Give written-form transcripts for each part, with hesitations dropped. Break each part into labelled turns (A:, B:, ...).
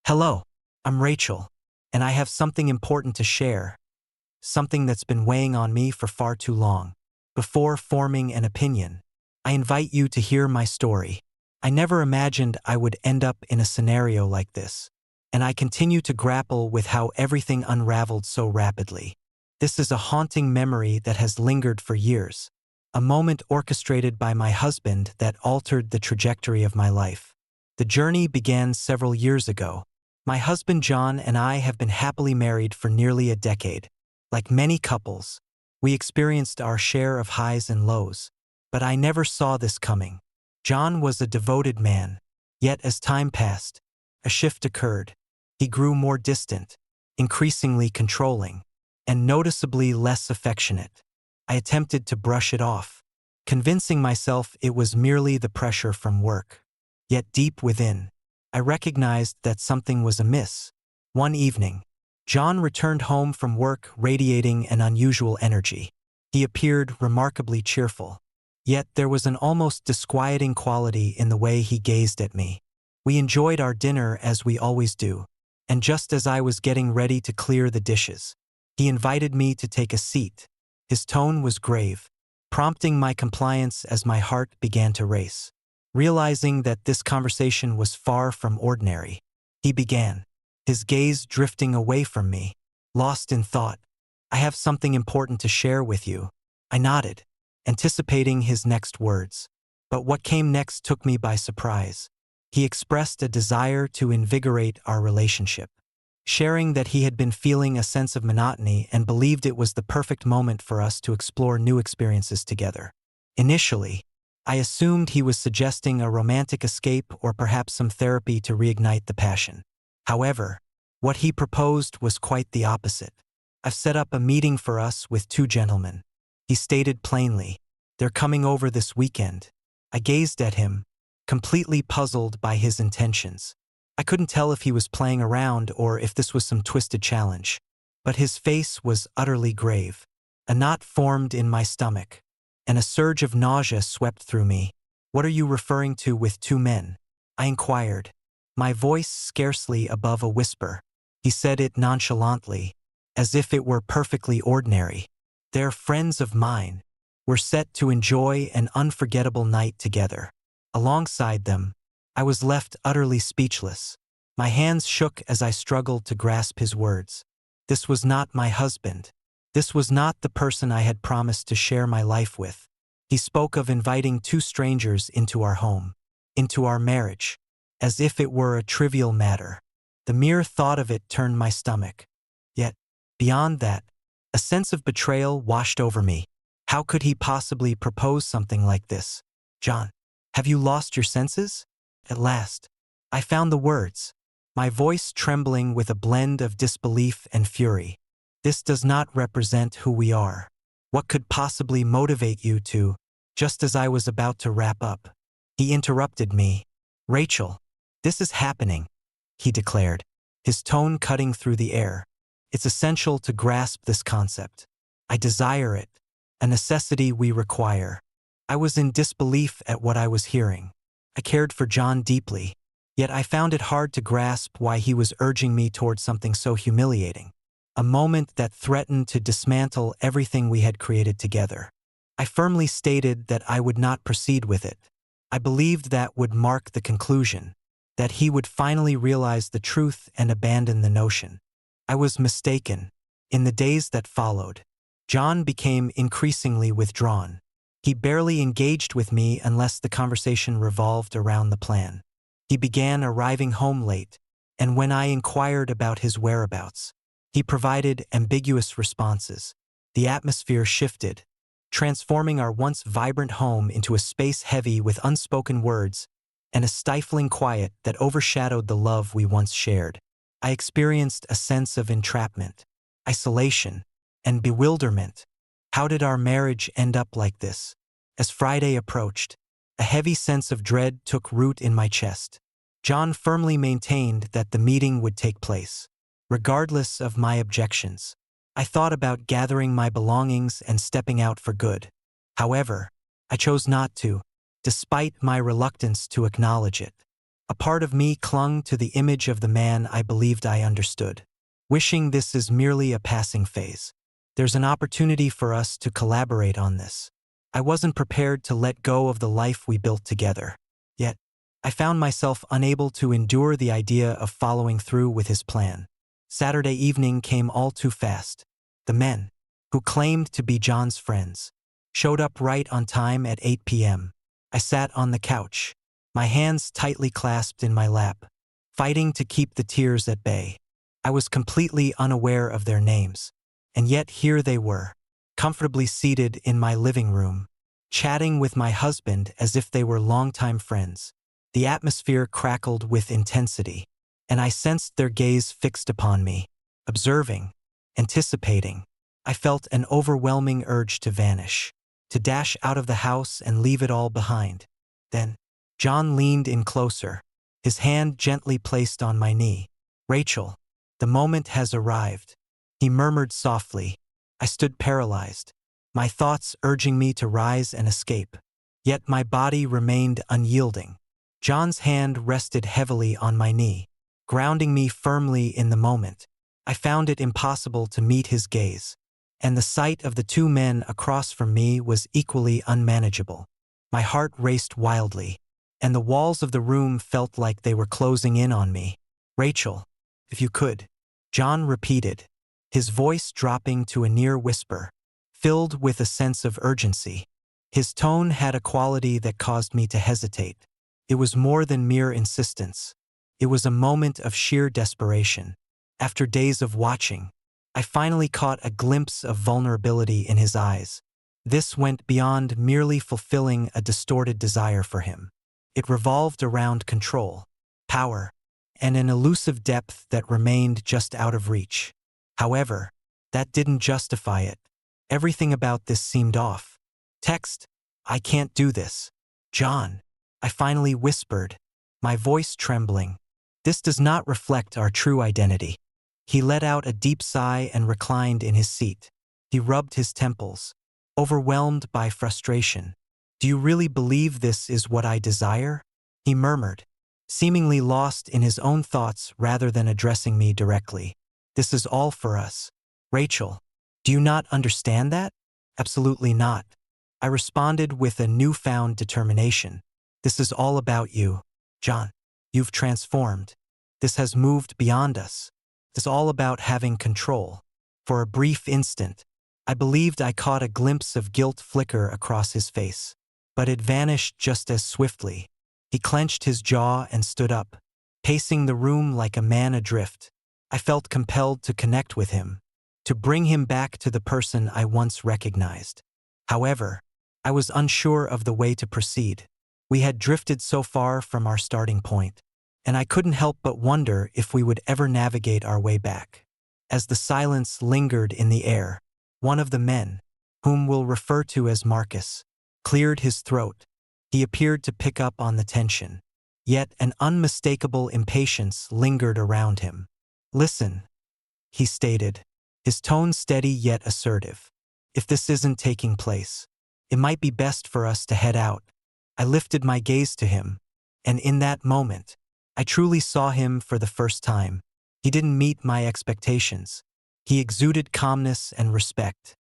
A: Hello, I'm Rachel, and I have something important to share, something that's been weighing on me for far too long. Before forming an opinion, I invite you to hear my story. I never imagined I would end up in a scenario like this, and I continue to grapple with how everything unraveled so rapidly. This is a haunting memory that has lingered for years, a moment orchestrated by my husband that altered the trajectory of my life. The journey began several years ago. My husband John and I have been happily married for nearly a decade. Like many couples, we experienced our share of highs and lows, but I never saw this coming. John was a devoted man, yet as time passed, a shift occurred. He grew more distant, increasingly controlling, and noticeably less affectionate. I attempted to brush it off, convincing myself it was merely the pressure from work. Yet deep within, I recognized that something was amiss. One evening, John returned home from work radiating an unusual energy. He appeared remarkably cheerful, yet there was an almost disquieting quality in the way he gazed at me. We enjoyed our dinner as we always do, and just as I was getting ready to clear the dishes, he invited me to take a seat. His tone was grave, prompting my compliance as my heart began to race. Realizing that this conversation was far from ordinary, he began, his gaze drifting away from me, lost in thought. "I have something important to share with you." I nodded, anticipating his next words. But what came next took me by surprise. He expressed a desire to invigorate our relationship, sharing that he had been feeling a sense of monotony and believed it was the perfect moment for us to explore new experiences together. Initially, I assumed he was suggesting a romantic escape or perhaps some therapy to reignite the passion. However, what he proposed was quite the opposite. "I've set up a meeting for us with two gentlemen," he stated plainly. "They're coming over this weekend." I gazed at him, completely puzzled by his intentions. I couldn't tell if he was playing around or if this was some twisted challenge. But his face was utterly grave. A knot formed in my stomach, and a surge of nausea swept through me. "What are you referring to with two men?" I inquired, my voice scarcely above a whisper. He said it nonchalantly, as if it were perfectly ordinary. "They're friends of mine. We're set to enjoy an unforgettable night together." Alongside them, I was left utterly speechless. My hands shook as I struggled to grasp his words. This was not my husband. This was not the person I had promised to share my life with. He spoke of inviting two strangers into our home, into our marriage, as if it were a trivial matter. The mere thought of it turned my stomach. Yet, beyond that, a sense of betrayal washed over me. How could he possibly propose something like this? "John, have you lost your senses?" At last, I found the words, my voice trembling with a blend of disbelief and fury. "This does not represent who we are. What could possibly motivate you to—" Just as I was about to wrap up, he interrupted me. "Rachel, this is happening," he declared, his tone cutting through the air. "It's essential to grasp this concept. I desire it, a necessity we require." I was in disbelief at what I was hearing. I cared for John deeply, yet I found it hard to grasp why he was urging me toward something so humiliating. A moment that threatened to dismantle everything we had created together. I firmly stated that I would not proceed with it. I believed that would mark the conclusion, that he would finally realize the truth and abandon the notion. I was mistaken. In the days that followed, John became increasingly withdrawn. He barely engaged with me unless the conversation revolved around the plan. He began arriving home late, and when I inquired about his whereabouts, he provided ambiguous responses. The atmosphere shifted, transforming our once vibrant home into a space heavy with unspoken words and a stifling quiet that overshadowed the love we once shared. I experienced a sense of entrapment, isolation, and bewilderment. How did our marriage end up like this? As Friday approached, a heavy sense of dread took root in my chest. John firmly maintained that the meeting would take place, regardless of my objections. I thought about gathering my belongings and stepping out for good. However, I chose not to, despite my reluctance to acknowledge it. A part of me clung to the image of the man I believed I understood, wishing this is merely a passing phase. There's an opportunity for us to collaborate on this. I wasn't prepared to let go of the life we built together. Yet, I found myself unable to endure the idea of following through with his plan. Saturday evening came all too fast. The men, who claimed to be John's friends, showed up right on time at 8 p.m. I sat on the couch, my hands tightly clasped in my lap, fighting to keep the tears at bay. I was completely unaware of their names, and yet here they were, comfortably seated in my living room, chatting with my husband as if they were longtime friends. The atmosphere crackled with intensity, and I sensed their gaze fixed upon me, observing, anticipating. I felt an overwhelming urge to vanish, to dash out of the house and leave it all behind. Then, John leaned in closer, his hand gently placed on my knee. "Rachel, the moment has arrived," he murmured softly. I stood paralyzed, my thoughts urging me to rise and escape. Yet my body remained unyielding. John's hand rested heavily on my knee, grounding me firmly in the moment. I found it impossible to meet his gaze, and the sight of the two men across from me was equally unmanageable. My heart raced wildly, and the walls of the room felt like they were closing in on me. "Rachel, if you could," John repeated, his voice dropping to a near whisper, filled with a sense of urgency. His tone had a quality that caused me to hesitate. It was more than mere insistence. It was a moment of sheer desperation. After days of watching, I finally caught a glimpse of vulnerability in his eyes. This went beyond merely fulfilling a distorted desire for him. It revolved around control, power, and an elusive depth that remained just out of reach. However, that didn't justify it. Everything about this seemed off. "Text, I can't do this. John," I finally whispered, my voice trembling. "This does not reflect our true identity." He let out a deep sigh and reclined in his seat. He rubbed his temples, overwhelmed by frustration. "Do you really believe this is what I desire?" he murmured, seemingly lost in his own thoughts rather than addressing me directly. "This is all for us. Rachel, do you not understand that?" "Absolutely not," I responded with a newfound determination. "This is all about you, John. You've transformed. This has moved beyond us. It's all about having control." For a brief instant, I believed I caught a glimpse of guilt flicker across his face, but it vanished just as swiftly. He clenched his jaw and stood up, pacing the room like a man adrift. I felt compelled to connect with him, to bring him back to the person I once recognized. However, I was unsure of the way to proceed. We had drifted so far from our starting point, and I couldn't help but wonder if we would ever navigate our way back. As the silence lingered in the air, one of the men, whom we'll refer to as Marcus, cleared his throat. He appeared to pick up on the tension, yet an unmistakable impatience lingered around him. "Listen," he stated, his tone steady yet assertive. "If this isn't taking place, it might be best for us to head out." I lifted my gaze to him, and in that moment, I truly saw him for the first time. He didn't meet my expectations. He exuded calmness and respect,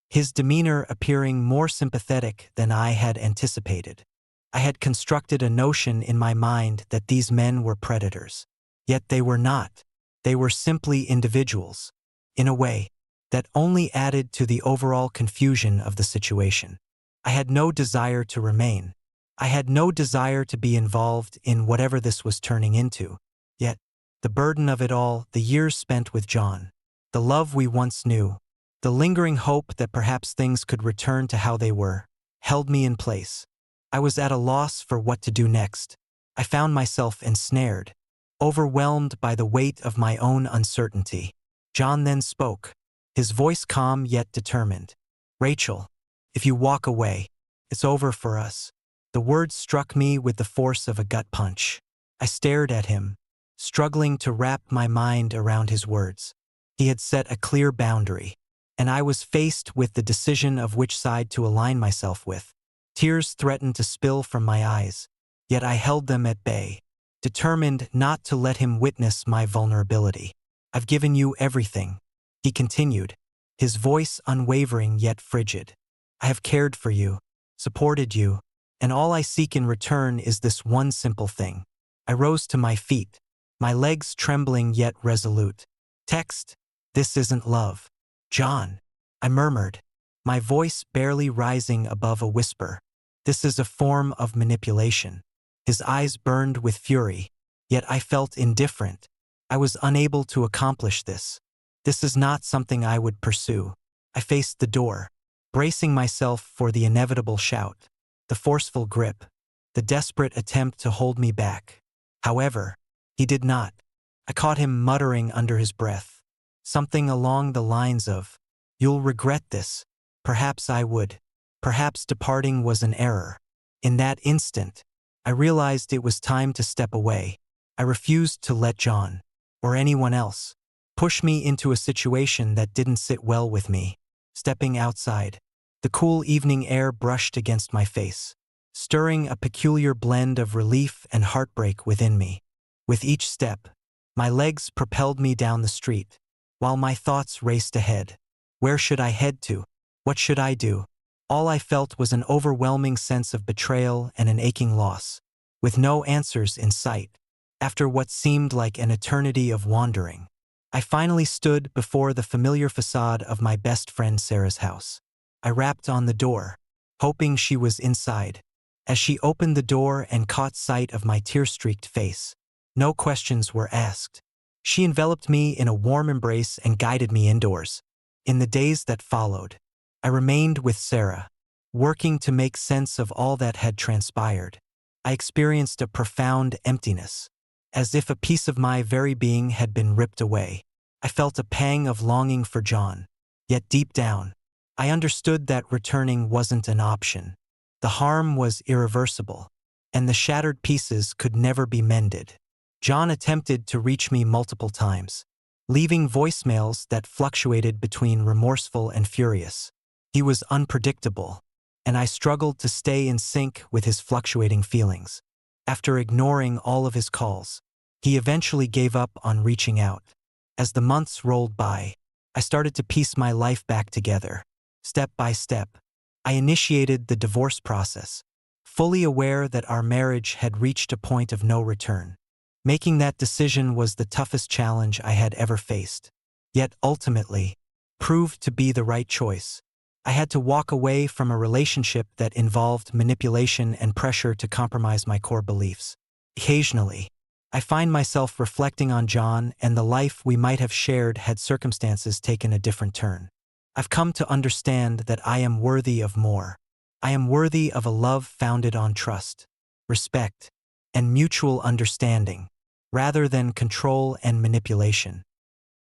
A: his demeanor appearing more sympathetic than I had anticipated. I had constructed a notion in my mind that these men were predators. Yet they were not. They were simply individuals, in a way, that only added to the overall confusion of the situation. I had no desire to remain. I had no desire to be involved in whatever this was turning into. Yet, the burden of it all, the years spent with John, the love we once knew, the lingering hope that perhaps things could return to how they were, held me in place. I was at a loss for what to do next. I found myself ensnared, overwhelmed by the weight of my own uncertainty. John then spoke, his voice calm yet determined. "Rachel, if you walk away, it's over for us." The words struck me with the force of a gut punch. I stared at him, struggling to wrap my mind around his words. He had set a clear boundary, and I was faced with the decision of which side to align myself with. Tears threatened to spill from my eyes, yet I held them at bay. determined not to let him witness my vulnerability. "I've given you everything," he continued, his voice unwavering yet frigid. "I have cared for you, supported you, and all I seek in return is this one simple thing." I rose to my feet, my legs trembling yet resolute. "Text, this isn't love, John," I murmured, my voice barely rising above a whisper. "This is a form of manipulation." His eyes burned with fury, yet I felt indifferent. I was unable to accomplish this. "This is not something I would pursue." I faced the door, bracing myself for the inevitable shout, the forceful grip, the desperate attempt to hold me back. However, he did not. I caught him muttering under his breath, something along the lines of, "You'll regret this." Perhaps I would. Perhaps departing was an error. In that instant, I realized it was time to step away. I refused to let John, or anyone else, push me into a situation that didn't sit well with me. Stepping outside, the cool evening air brushed against my face, stirring a peculiar blend of relief and heartbreak within me. With each step, my legs propelled me down the street, while my thoughts raced ahead. Where should I head to? What should I do? All I felt was an overwhelming sense of betrayal and an aching loss, with no answers in sight. After what seemed like an eternity of wandering, I finally stood before the familiar facade of my best friend Sarah's house. I rapped on the door, hoping she was inside. As she opened the door and caught sight of my tear-streaked face, no questions were asked. She enveloped me in a warm embrace and guided me indoors. In the days that followed, I remained with Sarah, working to make sense of all that had transpired. I experienced a profound emptiness, as if a piece of my very being had been ripped away. I felt a pang of longing for John, yet deep down, I understood that returning wasn't an option. The harm was irreversible, and the shattered pieces could never be mended. John attempted to reach me multiple times, leaving voicemails that fluctuated between remorseful and furious. He was unpredictable, and I struggled to stay in sync with his fluctuating feelings. After ignoring all of his calls, he eventually gave up on reaching out. As the months rolled by, I started to piece my life back together. Step by step, I initiated the divorce process, fully aware that our marriage had reached a point of no return. Making that decision was the toughest challenge I had ever faced, yet ultimately proved to be the right choice. I had to walk away from a relationship that involved manipulation and pressure to compromise my core beliefs. Occasionally, I find myself reflecting on John and the life we might have shared had circumstances taken a different turn. I've come to understand that I am worthy of more. I am worthy of a love founded on trust, respect, and mutual understanding, rather than control and manipulation.